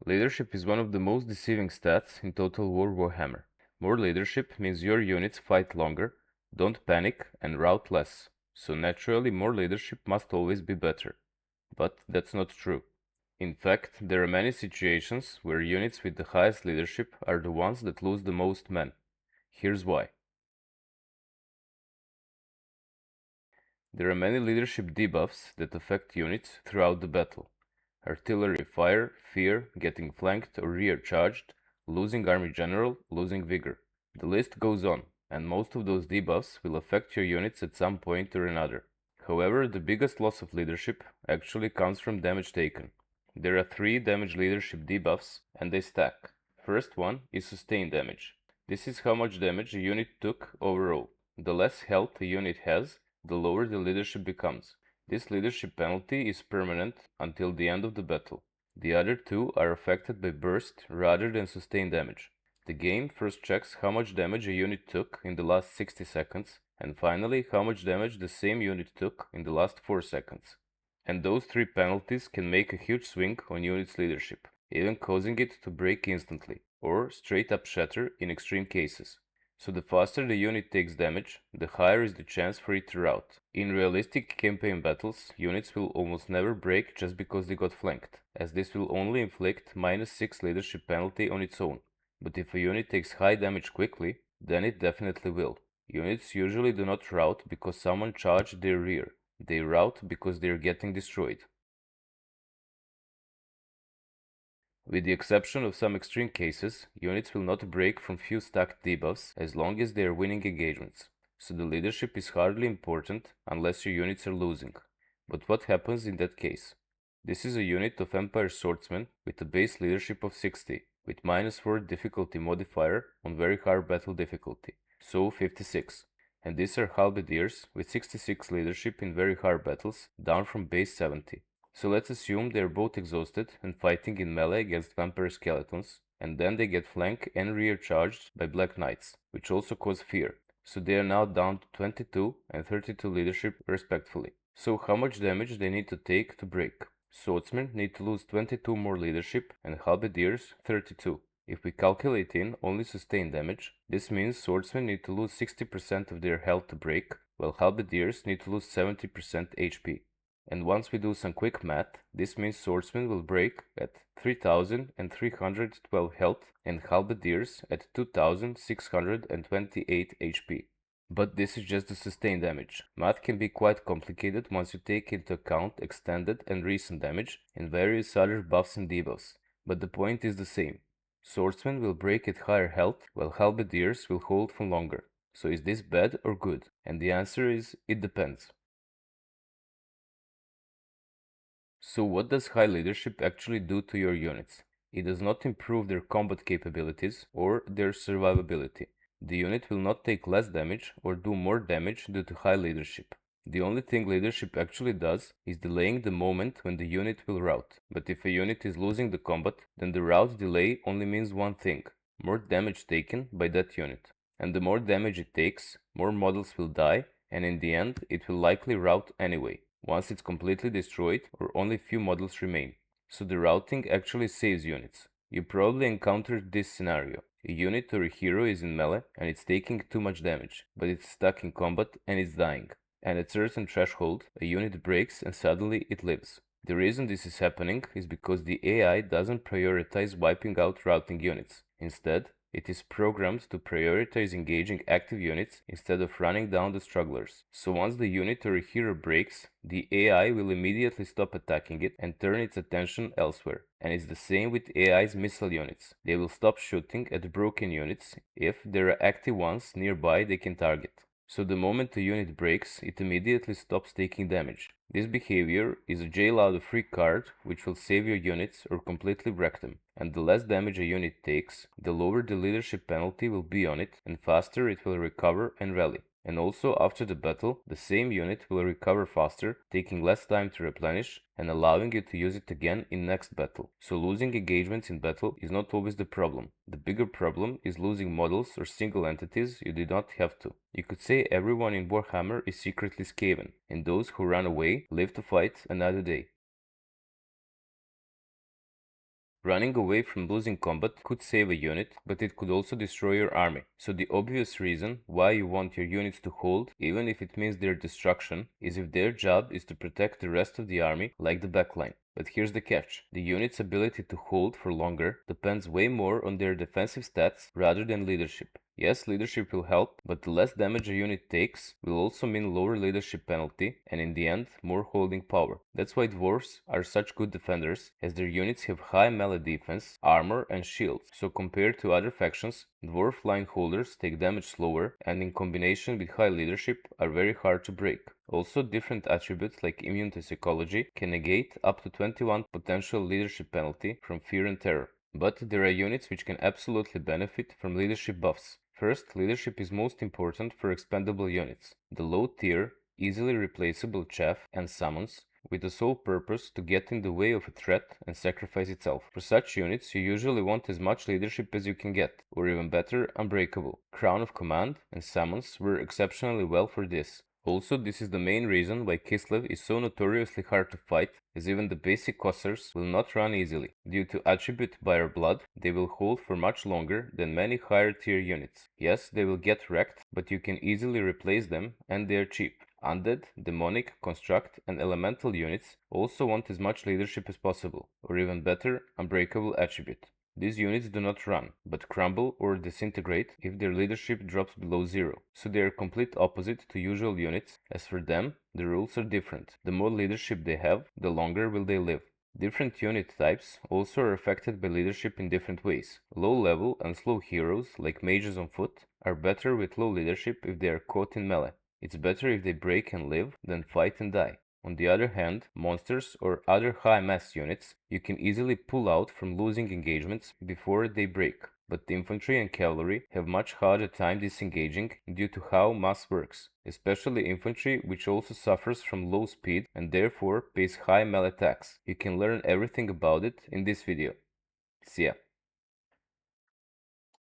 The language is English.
Leadership is one of the most deceiving stats in Total War Warhammer. More leadership means your units fight longer, don't panic, and rout less. So naturally, more leadership must always be better. But that's not true. In fact, there are many situations where units with the highest leadership are the ones that lose the most men. Here's why. There are many leadership debuffs that affect units throughout the battle. Artillery fire, fear, getting flanked or rear charged, losing army general, losing vigor. The list goes on, and most of those debuffs will affect your units at some point or another. However, the biggest loss of leadership actually comes from damage taken. There are 3 damage leadership debuffs, and they stack. First one is sustained damage. This is how much damage a unit took overall. The less health a unit has, the lower the leadership becomes. This leadership penalty is permanent until the end of the battle. The other 2 are affected by burst rather than sustained damage. The game first checks how much damage a unit took in the last 60 seconds, and finally how much damage the same unit took in the last 4 seconds. And those 3 penalties can make a huge swing on unit's leadership, even causing it to break instantly, or straight up shatter in extreme cases. So the faster the unit takes damage, the higher is the chance for it to rout. In realistic campaign battles, units will almost never break just because they got flanked, as this will only inflict -6 leadership penalty on its own. But if a unit takes high damage quickly, then it definitely will. Units usually do not rout because someone charged their rear. They rout because they are getting destroyed. With the exception of some extreme cases, units will not break from few stacked debuffs as long as they are winning engagements, so the leadership is hardly important unless your units are losing. But what happens in that case? This is a unit of Empire Swordsmen with a base leadership of 60, with -4 difficulty modifier on very hard battle difficulty, so 56. And these are halberdiers with 66 leadership in very hard battles, down from base 70. So let's assume they are both exhausted and fighting in melee against vampire skeletons, and then they get flank and rear charged by Black Knights, which also cause fear. So they are now down to 22 and 32 leadership respectively. So how much damage they need to take to break? Swordsmen need to lose 22 more leadership and halberdiers 32. If we calculate in only sustained damage, this means swordsmen need to lose 60% of their health to break, while halberdiers need to lose 70% HP. And once we do some quick math, this means swordsmen will break at 3312 health and halberdiers at 2628 HP. But this is just the sustained damage. Math can be quite complicated once you take into account extended and recent damage and various other buffs and debuffs, but the point is the same. Swordsmen will break at higher health, while halberdiers will hold for longer. So is this bad or good? And the answer is, it depends. So what does high leadership actually do to your units? It does not improve their combat capabilities or their survivability. The unit will not take less damage or do more damage due to high leadership. The only thing leadership actually does is delaying the moment when the unit will rout. But if a unit is losing the combat, then the rout delay only means one thing: more damage taken by that unit. And the more damage it takes, more models will die, and in the end it will likely rout anyway, once it's completely destroyed or only few models remain. So the routing actually saves units. You probably encountered this scenario. A unit or a hero is in melee and it's taking too much damage, but it's stuck in combat and it's dying. And at certain threshold, a unit breaks and suddenly it lives. The reason this is happening is because the AI doesn't prioritize wiping out routing units. Instead, it is programmed to prioritize engaging active units instead of running down the strugglers. So once the unit or a hero breaks, the AI will immediately stop attacking it and turn its attention elsewhere. And it's the same with AI's missile units. They will stop shooting at broken units if there are active ones nearby they can target. So the moment the unit breaks, it immediately stops taking damage. This behavior is a jail out of free card which will save your units or completely wreck them. And the less damage a unit takes, the lower the leadership penalty will be on it and faster it will recover and rally. And also after the battle, the same unit will recover faster, taking less time to replenish and allowing you to use it again in next battle. So losing engagements in battle is not always the problem. The bigger problem is losing models or single entities you did not have to. You could say everyone in Warhammer is secretly Skaven, and those who run away live to fight another day. Running away from losing combat could save a unit, but it could also destroy your army. So the obvious reason why you want your units to hold, even if it means their destruction, is if their job is to protect the rest of the army, like the backline. But here's the catch. The unit's ability to hold for longer depends way more on their defensive stats rather than leadership. Yes, leadership will help, but the less damage a unit takes will also mean lower leadership penalty and in the end more holding power. That's why dwarves are such good defenders, as their units have high melee defense, armor and shields. So compared to other factions, dwarf line holders take damage slower and in combination with high leadership are very hard to break. Also, different attributes like immune to psychology can negate up to 21 potential leadership penalty from fear and terror. But there are units which can absolutely benefit from leadership buffs. First, leadership is most important for expendable units. The low tier, easily replaceable chaff and summons with the sole purpose to get in the way of a threat and sacrifice itself. For such units, you usually want as much leadership as you can get, or even better, unbreakable. Crown of Command and summons were exceptionally well for this. Also, this is the main reason why Kislev is so notoriously hard to fight, as even the basic Kossars will not run easily. Due to attribute Buyer Blood, they will hold for much longer than many higher tier units. Yes, they will get wrecked, but you can easily replace them and they are cheap. Undead, demonic, construct, and elemental units also want as much leadership as possible, or even better, unbreakable attribute. These units do not run, but crumble or disintegrate if their leadership drops below zero, so they are complete opposite to usual units, as for them, the rules are different. The more leadership they have, the longer will they live. Different unit types also are affected by leadership in different ways. Low level and slow heroes, like mages on foot, are better with low leadership if they are caught in melee. It's better if they break and live than fight and die. On the other hand, monsters or other high mass units you can easily pull out from losing engagements before they break, but the infantry and cavalry have much harder time disengaging due to how mass works, especially infantry, which also suffers from low speed and therefore pays high melee attacks. You can learn everything about it in this video. See ya.